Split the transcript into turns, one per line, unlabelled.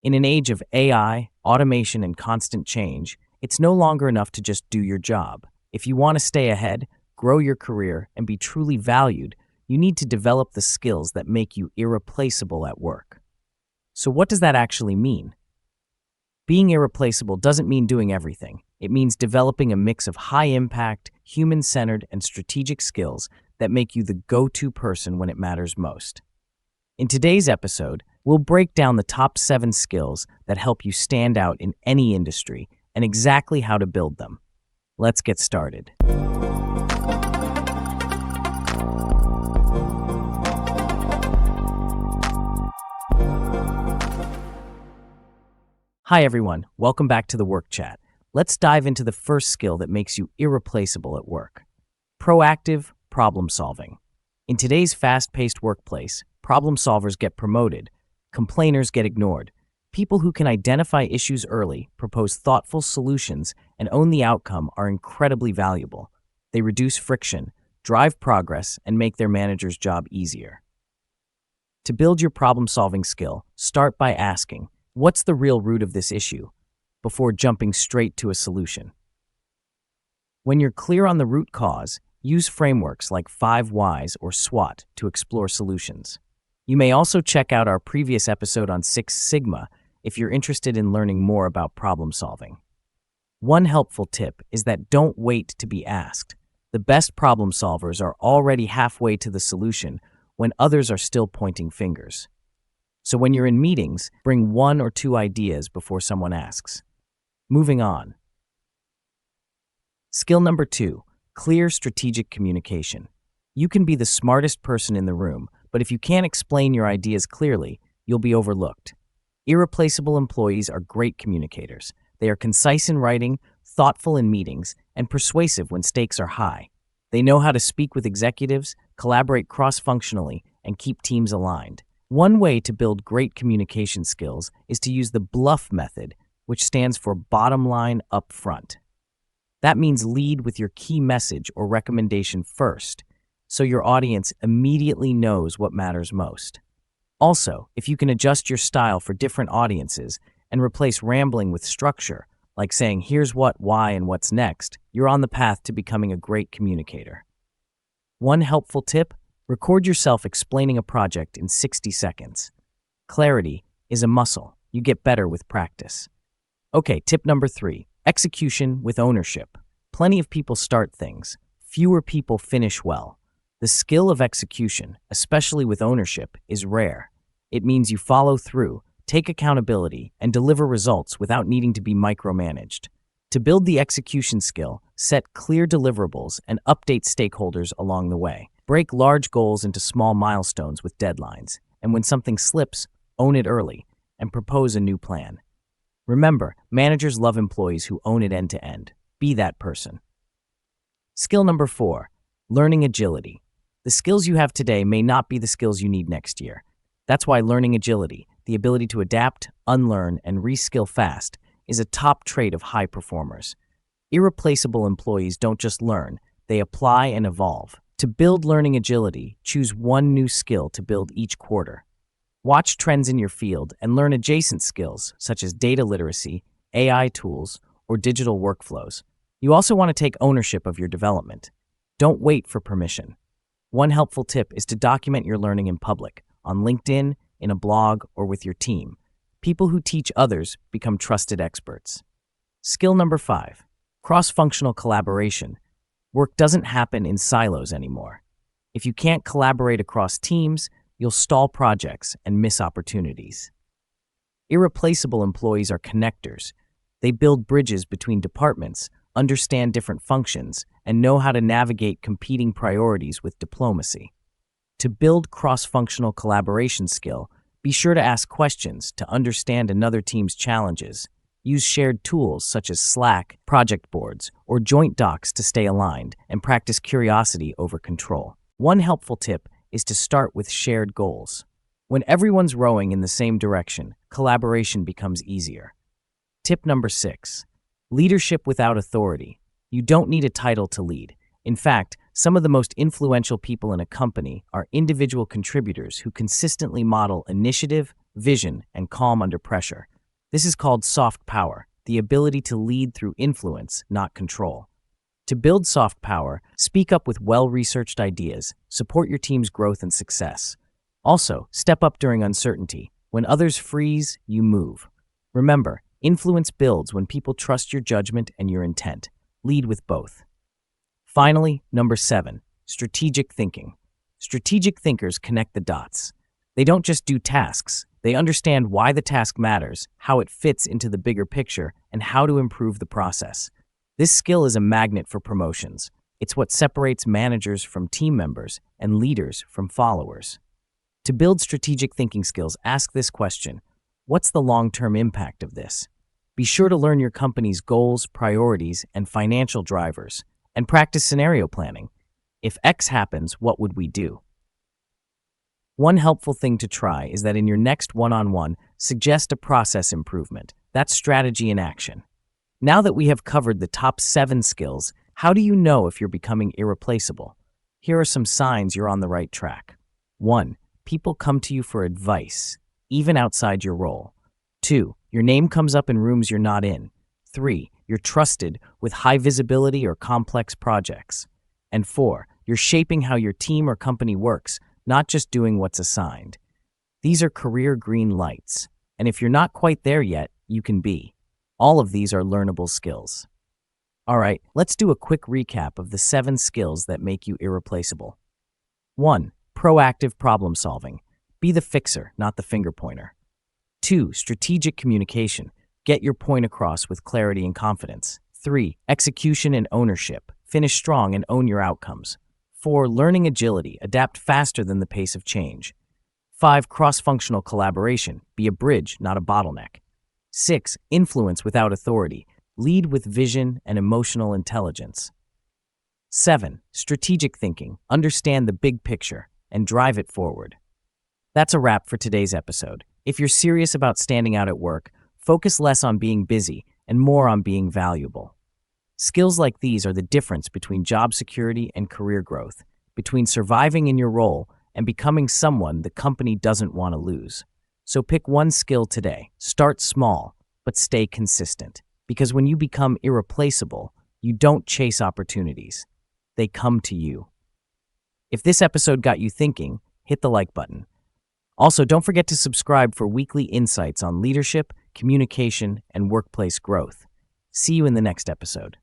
In an age of AI, automation, and constant change, it's no longer enough to just do your job. If you want to stay ahead, grow your career, and be truly valued, you need to develop the skills that make you irreplaceable at work. So what does that actually mean? Being irreplaceable doesn't mean doing everything. It means developing a mix of high-impact, human-centered, and strategic skills that make you the go-to person when it matters most. In today's episode, we'll break down the top 7 skills that help you stand out in any industry and exactly how to build them. Let's get started. Hi everyone, welcome back to TheWorkChat. Let's dive into the first skill that makes you irreplaceable at work. Proactive problem solving. In today's fast-paced workplace, problem solvers get promoted, complainers get ignored. People who can identify issues early, propose thoughtful solutions, and own the outcome are incredibly valuable. They reduce friction, drive progress, and make their manager's job easier. To build your problem-solving skill, start by asking, what's the real root of this issue? Before jumping straight to a solution. When you're clear on the root cause, use frameworks like 5 Whys or SWOT to explore solutions. You may also check out our previous episode on 6 Sigma if you're interested in learning more about problem solving. One helpful tip is that don't wait to be asked. The best problem solvers are already halfway to the solution when others are still pointing fingers. So when you're in meetings, bring 1 or 2 ideas before someone asks. Moving on. Skill number 2, clear strategic communication. You can be the smartest person in the room, but if you can't explain your ideas clearly, you'll be overlooked. Irreplaceable employees are great communicators. They are concise in writing, thoughtful in meetings, and persuasive when stakes are high. They know how to speak with executives, collaborate cross-functionally, and keep teams aligned. One way to build great communication skills is to use the BLUF method, which stands for bottom line up front. That means lead with your key message or recommendation first, so your audience immediately knows what matters most. Also, if you can adjust your style for different audiences and replace rambling with structure, like saying here's what, why, and what's next, you're on the path to becoming a great communicator. One helpful tip: record yourself explaining a project in 60 seconds. Clarity is a muscle. You get better with practice. Okay, tip number 3, execution with ownership. Plenty of people start things. Fewer people finish well. The skill of execution, especially with ownership, is rare. It means you follow through, take accountability, and deliver results without needing to be micromanaged. To build the execution skill, set clear deliverables and update stakeholders along the way. Break large goals into small milestones with deadlines, and when something slips, own it early and propose a new plan. Remember, managers love employees who own it end to end. Be that person. Skill number 4, learning agility. The skills you have today may not be the skills you need next year. That's why learning agility, the ability to adapt, unlearn, and reskill fast, is a top trait of high performers. Irreplaceable employees don't just learn, they apply and evolve. To build learning agility, choose 1 new skill to build each quarter. Watch trends in your field and learn adjacent skills such as data literacy, AI tools, or digital workflows. You also want to take ownership of your development. Don't wait for permission. One helpful tip is to document your learning in public, on LinkedIn, in a blog, or with your team. People who teach others become trusted experts. Skill number 5, cross-functional collaboration. Work doesn't happen in silos anymore. If you can't collaborate across teams, you'll stall projects and miss opportunities. Irreplaceable employees are connectors. They build bridges between departments, understand different functions, and know how to navigate competing priorities with diplomacy. To build cross-functional collaboration skill, be sure to ask questions to understand another team's challenges. Use shared tools such as Slack, project boards, or joint docs to stay aligned, and practice curiosity over control. One helpful tip is to start with shared goals. When everyone's rowing in the same direction, collaboration becomes easier. Tip number 6, leadership without authority. You don't need a title to lead. In fact, Some of the most influential people in a company are individual contributors who consistently model initiative, vision, and calm under pressure. This is called soft power, the ability to lead through influence, not control. To build soft power, speak up with well-researched ideas, support your team's growth and success. Also, step up during uncertainty. When others freeze, you move. Remember, influence builds when people trust your judgment and your intent. Lead with both. Finally, number 7, strategic thinking. Strategic thinkers connect the dots. They don't just do tasks. They understand why the task matters, how it fits into the bigger picture, and how to improve the process. This skill is a magnet for promotions. It's what separates managers from team members and leaders from followers. To build strategic thinking skills, ask this question: what's the long-term impact of this? Be sure to learn your company's goals, priorities, and financial drivers, and practice scenario planning. If X happens, what would we do? One helpful thing to try is that in your next one-on-one, suggest a process improvement. That's strategy in action. Now that we have covered the top 7 skills, how do you know if you're becoming irreplaceable? Here are some signs you're on the right track. 1. People come to you for advice, even outside your role. 2. Your name comes up in rooms you're not in. 3. You're trusted with high visibility or complex projects. And 4. You're shaping how your team or company works, not just doing what's assigned. These are career green lights, and if you're not quite there yet, you can be. All of these are learnable skills. All right, let's do a quick recap of the 7 skills that make you irreplaceable. 1. Proactive problem solving. Be the fixer, not the finger pointer. 2. Strategic communication. Get your point across with clarity and confidence. 3. Execution and ownership. Finish strong and own your outcomes. 4. Learning agility. Adapt faster than the pace of change. 5. Cross-functional collaboration. Be a bridge, not a bottleneck. 6. Influence without authority. Lead with vision and emotional intelligence. 7. Strategic thinking. Understand the big picture and drive it forward. That's a wrap for today's episode. If you're serious about standing out at work, focus less on being busy and more on being valuable. Skills like these are the difference between job security and career growth, between surviving in your role and becoming someone the company doesn't want to lose. So pick one skill today. Start small, but stay consistent. Because when you become irreplaceable, you don't chase opportunities. They come to you. If this episode got you thinking, hit the like button. Also, don't forget to subscribe for weekly insights on leadership, communication, and workplace growth. See you in the next episode.